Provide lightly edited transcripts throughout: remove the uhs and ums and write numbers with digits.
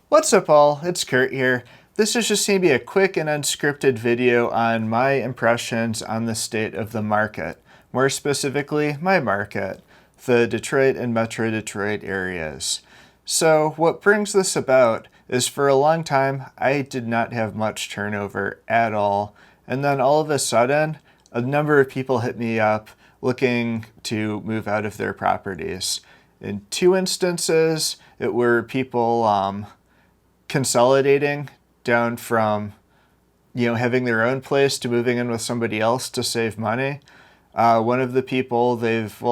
What's up all, it's Kurt here. This is just going to be a quick and unscripted video on my impressions on the state of the market. More specifically, my market, the Detroit and Metro Detroit areas. So what brings this about is for a long time I did not have much turnover at all. And then all of a sudden, a number of people hit me up looking to move out of their properties. In two instances, it were people consolidating down from having their own place to moving in with somebody else to save money. One of the people,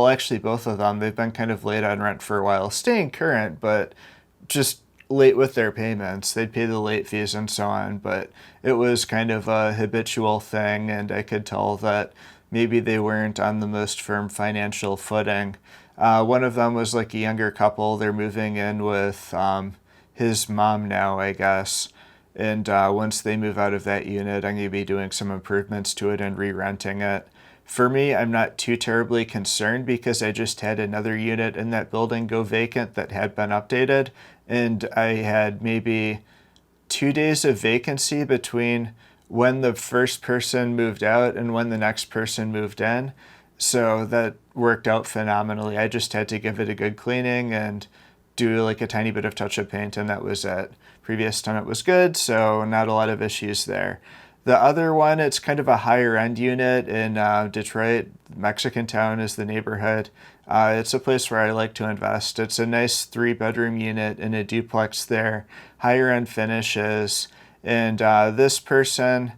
actually both of them, they've been kind of late on rent for a while, staying current, but just late with their payments. They'd pay the late fees and so on, but it was kind of a habitual thing, and I could tell that maybe they weren't on the most firm financial footing. One of them was like a younger couple. They're moving in with his mom now, I guess. And once they move out of that unit, I'm going to be doing some improvements to it and re-renting it. For me, I'm not too terribly concerned because I just had another unit in that building go vacant that had been updated. And I had maybe 2 days of vacancy between when the first person moved out and when the next person moved in. So that worked out phenomenally. I just had to give it a good cleaning and do like a tiny bit of touch-up paint, and that was it. Previous tenant was good, so not a lot of issues there. The other one, it's kind of a higher end unit in Detroit. Mexican Town is the neighborhood. It's a place where I like to invest. It's a nice 3-bedroom unit in a duplex there, higher end finishes. And this person,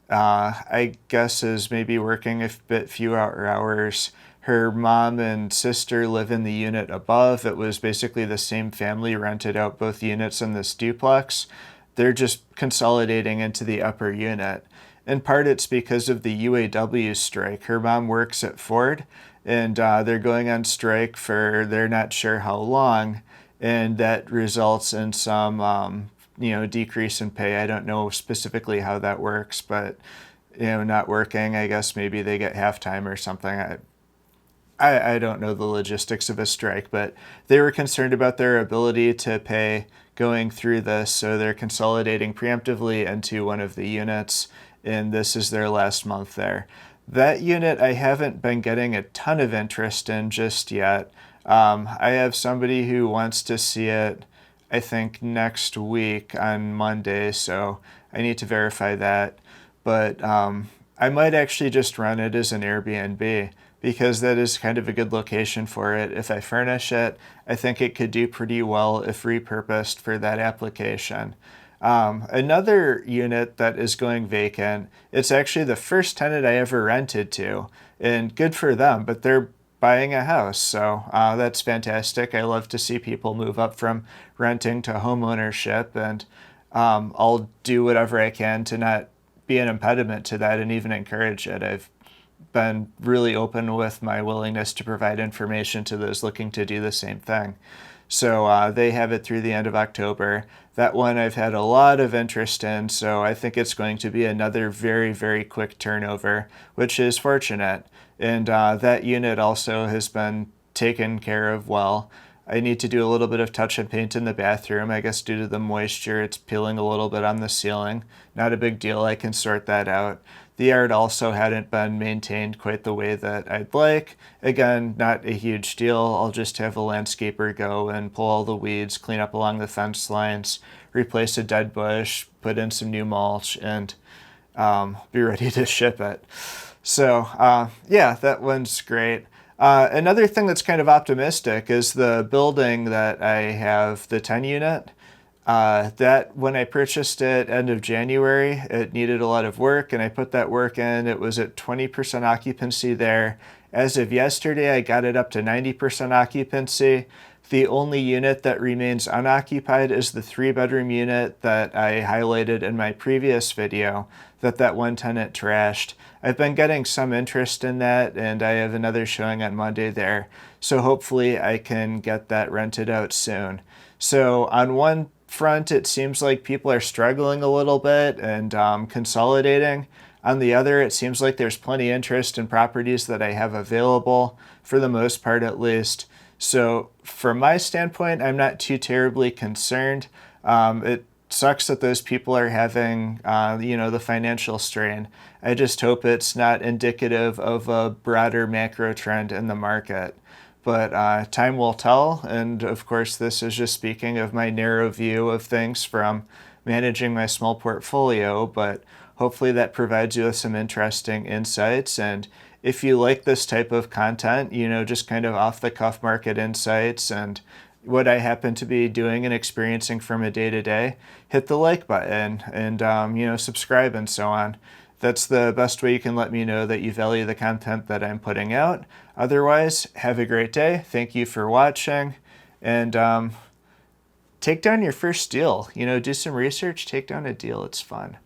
I guess, is maybe working a bit fewer hours. Her mom and sister live in the unit above. It was basically the same family rented out both units in this duplex. They're just consolidating into the upper unit. In part, it's because of the UAW strike. Her mom works at Ford, and they're going on strike for they're not sure how long, and that results in some decrease in pay. I don't know specifically how that works, but not working, I guess maybe they get halftime or something. I don't know the logistics of a strike, but they were concerned about their ability to pay going through this, so they're consolidating preemptively into one of the units, and this is their last month there. That unit I haven't been getting a ton of interest in just yet. I have somebody who wants to see it, I think, next week on Monday, so I need to verify that. But I might actually just run it as an Airbnb, because that is kind of a good location for it. If I furnish it, I think it could do pretty well if repurposed for that application. Another unit that is going vacant, it's actually the first tenant I ever rented to, and good for them, but they're buying a house, so that's fantastic. I love to see people move up from renting to home ownership, and I'll do whatever I can to not be an impediment to that and even encourage it. I've been really open with my willingness to provide information to those looking to do the same thing. So they have it through the end of October. That one I've had a lot of interest in, so I think it's going to be another very, very quick turnover, which is fortunate. And that unit also has been taken care of well. I need to do a little bit of touch and paint in the bathroom. I guess due to the moisture, it's peeling a little bit on the ceiling. Not a big deal, I can sort that out. The yard also hadn't been maintained quite the way that I'd like. Again, not a huge deal. I'll just have a landscaper go and pull all the weeds, clean up along the fence lines, replace a dead bush, put in some new mulch, and be ready to ship it. So yeah, that one's great. Another thing that's kind of optimistic is the building that I have, the 10 unit. That when I purchased it end of January, it needed a lot of work, and I put that work in. It was at 20% occupancy there. As of yesterday, I got it up to 90% occupancy. The only unit that remains unoccupied is the 3-bedroom unit that I highlighted in my previous video that one tenant trashed. I've been getting some interest in that, and I have another showing on Monday there. So hopefully I can get that rented out soon. So on one front, it seems like people are struggling a little bit and consolidating. On the other, it seems like there's plenty of interest in properties that I have available, for the most part at least. So from my standpoint, I'm not too terribly concerned. It sucks that those people are having, the financial strain. I just hope it's not indicative of a broader macro trend in the market. But time will tell. And of course, this is just speaking of my narrow view of things from managing my small portfolio. But hopefully, that provides you with some interesting insights. And if you like this type of content, just kind of off the cuff market insights and what I happen to be doing and experiencing from a day to day, hit the like button and, subscribe and so on. That's the best way you can let me know that you value the content that I'm putting out. Otherwise, have a great day. Thank you for watching. And take down your first deal. Do some research, take down a deal. It's fun.